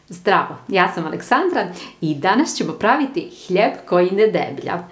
Zdravo, ja sam Aleksandra i danas ćemo praviti hljeb koji ne deblja.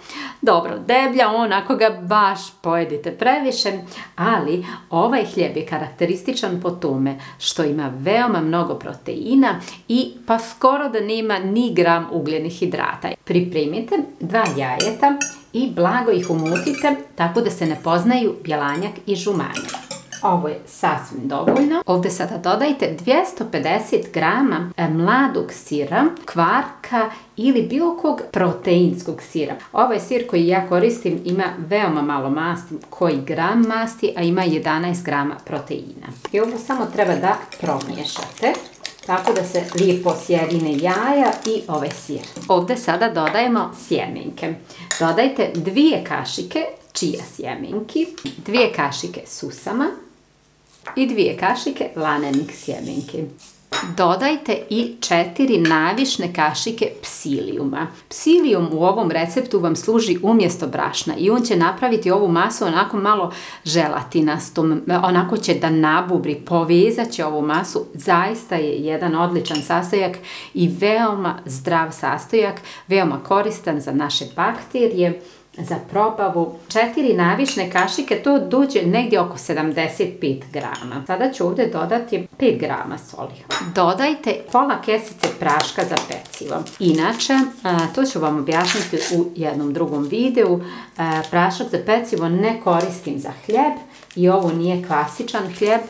Dobro, deblja onako ga baš pojedite previše, ali ovaj hljeb je karakterističan po tome što ima veoma mnogo proteina i pa skoro da nema ni gram ugljenih hidrata. Pripremite 2 jajeta i blago ih umutite tako da se ne poznaju bjelanjak i žumanjak. Ovo je sasvim dovoljno. Ovdje sada dodajte 250 grama mladog sira, kvarka ili bilo kog proteinskog sira. Ovaj sir koji ja koristim ima veoma malo masti, koji gram masti, a ima 11 grama proteina. I ovo samo treba da promiješate tako da se lijepo sjedine jaja i ovaj sir. Ovdje sada dodajemo sjemenke. Dodajte 2 kašike čija sjemenki, 2 kašike susama i 2 kašike lanenih sjemenki. Dodajte i 4 navišne kašike psilijuma. Psilijum u ovom receptu vam služi umjesto brašna i on će napraviti ovu masu onako malo želatinastom, onako će da nabubri, povezat će ovu masu. Zaista je jedan odličan sastojak i veoma zdrav sastojak, veoma koristan za naše bakterije, za probavu. 4 navišne kašike, to dođe negdje oko 75 grama. Sada ću ovdje dodati 5 grama soli. Dodajte pola kesice praška za pecivo. Inače, to ću vam objasniti u jednom drugom videu. Prašak za pecivo ne koristim za hljeb i ovo nije klasičan hljeb,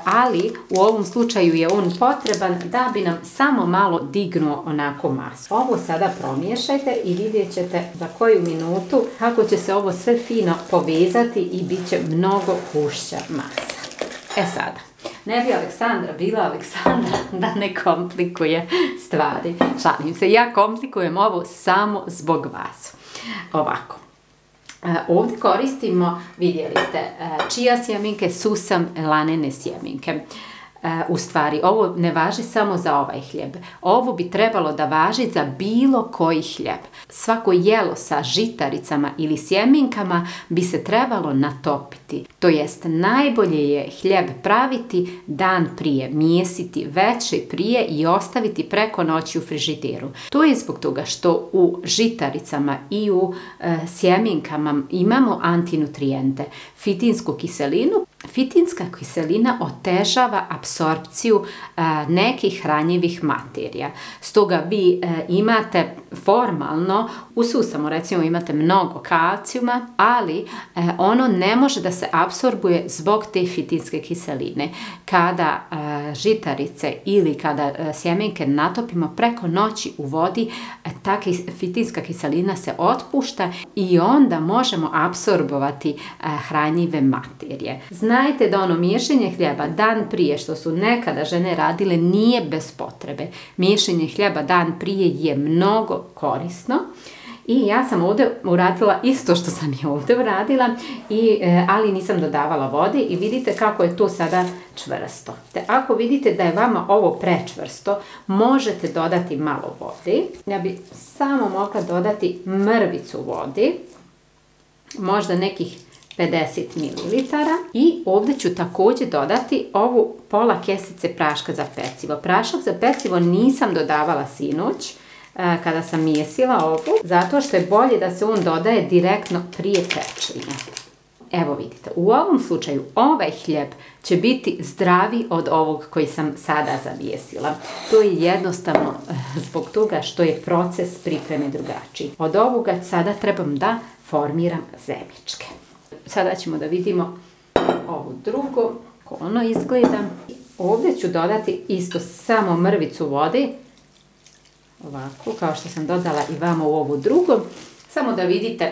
ali u ovom slučaju je on potreban da bi nam samo malo dignuo onako masu. Ovo sada promiješajte i vidjet ćete za koju minutu kako će se ovo sve fino povezati i bit će mnogo gušća masa. Sada, ne bi Aleksandra bila Aleksandra da ne komplikuje stvari. Šalim se, ja komplikujem ovo samo zbog vas. Ovako. Ovdje koristimo, vidjeli ste, čija sjemenke, susam, lanene sjemenke. U stvari, ovo ne važi samo za ovaj hljeb. Ovo bi trebalo da važi za bilo koji hljeb. Svako jelo sa žitaricama ili sjemenkama bi se trebalo natopiti. To jest, najbolje je hljeb praviti dan prije, mijesiti večer prije i ostaviti preko noći u frižideru. To je zbog toga što u žitaricama i u sjemenkama imamo antinutrijente, fitinsku kiselinu. Fitinska kiselina otežava apsorpciju nekih hranjivih materija. Stoga vi imate formalno, u susamu recimo imate mnogo kalcijuma, ali ono ne može da se apsorbuje zbog te fitinske kiseline. Kada žitarice ili kada sjemenke natopimo preko noći u vodi, ta fitinska kiselina se otpušta i onda možemo apsorbovati hranjive materije. Znajte da ono miješanje hljeba dan prije, što su nekada žene radile, nije bez potrebe. Miješanje hljeba dan prije je mnogo korisno. I ja sam ovdje uradila isto što sam i ovdje uradila, ali nisam dodavala vode i vidite kako je to sada čvrsto. Te ako vidite da je vama ovo prečvrsto, možete dodati malo vode. Ja bi samo mogla dodati mrvicu vode, možda nekih 50 ml. I ovdje ću također dodati ovu pola kesice praška za pecivo. Prašak za pecivo nisam dodavala sinoć kada sam mijesila ovu, zato što je bolje da se on dodaje direktno prije pečenja. Evo vidite, u ovom slučaju ovaj hljeb će biti zdraviji od ovog koji sam sada zamijesila. To je jednostavno zbog toga što je proces pripreme drugačiji. Od ovoga sada trebam da formiram zemičke. Sada ćemo da vidimo ovo drugo, kako ono izgleda. Ovdje ću dodati isto samo mrvicu vode, ovako kao što sam dodala i vama u ovu drugu, samo da vidite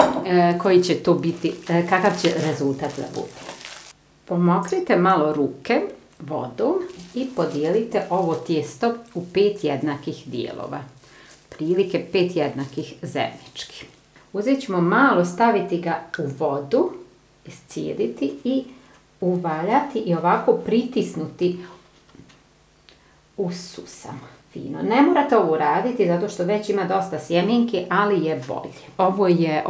koji će to biti, kakav će rezultat da bude. Pomokrite malo ruke vodom i podijelite ovo tijesto u 5 jednakih dijelova, prilike 5 jednakih zemički. Uzet ćemo malo, staviti ga u vodu, iscijediti i uvaljati i ovako pritisnuti u susam. Fino. Ne morate ovo raditi zato što već ima dosta sjemenki, ali je bolje. Ovo je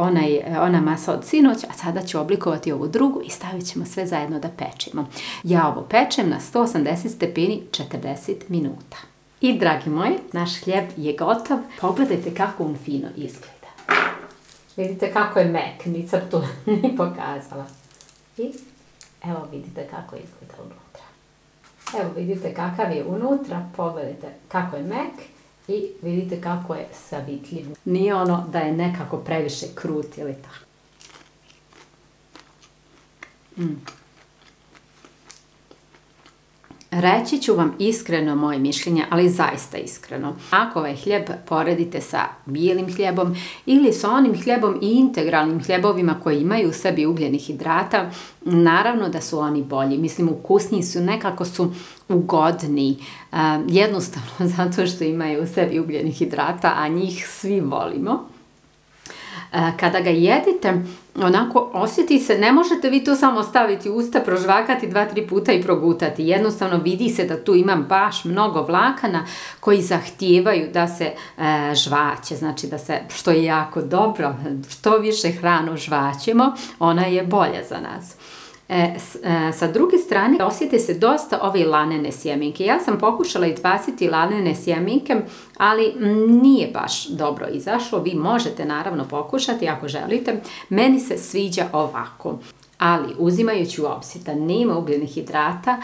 ona masa od sinoć, a sada ću oblikovati ovu drugu i stavit ćemo sve zajedno da pečemo. Ja ovo pečem na 180 stepeni 40 minuta. I dragi moji, naš hljeb je gotov. Pogledajte kako on fino izgleda. Vidite kako je mek, nisam tu ni pokazala. I evo vidite kako izgleda unutra. Evo vidite kakav je unutra, pogledajte kako je mek i vidite kako je savitljiv. Nije ono da je nekako previše krut ili tako. Reći ću vam iskreno moje mišljenje, ali zaista iskreno. Ako ovaj hljeb poredite sa bijelim hljebom ili sa onim hljebom i integralnim hljebovima koji imaju u sebi ugljenih hidrata, naravno da su oni bolji. Mislim, ukusniji su, nekako su ugodniji. Jednostavno zato što imaju u sebi ugljenih hidrata, a njih svi volimo. Kada ga jedite, onako osjeti se, ne možete vi to samo staviti u usta, prožvakati 2-3 puta i progutati. Jednostavno vidi se da tu ima baš mnogo vlakana koji zahtijevaju da se žvaće, znači da se, što je jako dobro, što više hranu žvaćemo, ona je bolja za nas. Sa druge strane, osjeti se dosta ove lanene sjemenke. Ja sam pokušala izbaciti lanene sjemenke, ali nije baš dobro izašlo. Vi možete naravno pokušati ako želite. Meni se sviđa ovako. Ali uzimajući u obzir da nema ugljenih hidrata,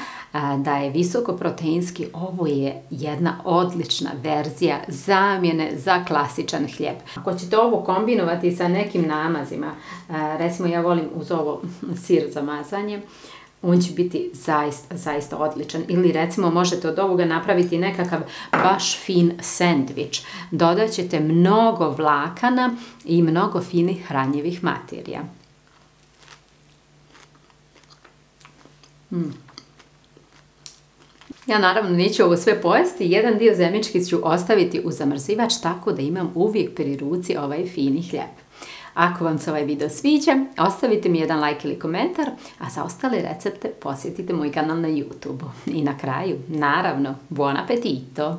da je visokoproteinski, ovo je jedna odlična verzija zamjene za klasičan hljeb. Ako ćete ovo kombinovati sa nekim namazima, recimo ja volim uz ovo sir za mazanje, on će biti zaista odličan. Ili recimo možete od ovoga napraviti nekakav baš fin sendvič. Dodat ćete mnogo vlakana i mnogo finih hranjivih materija. Ja naravno neću ovo sve pojesti, jedan dio zemički ću ostaviti u zamrzivač tako da imam uvijek pri ruci ovaj fini hljeb. Ako vam se ovaj video sviđa, ostavite mi jedan like ili komentar, a za ostale recepte posjetite moj kanal na YouTube. I na kraju, naravno, buon appetito!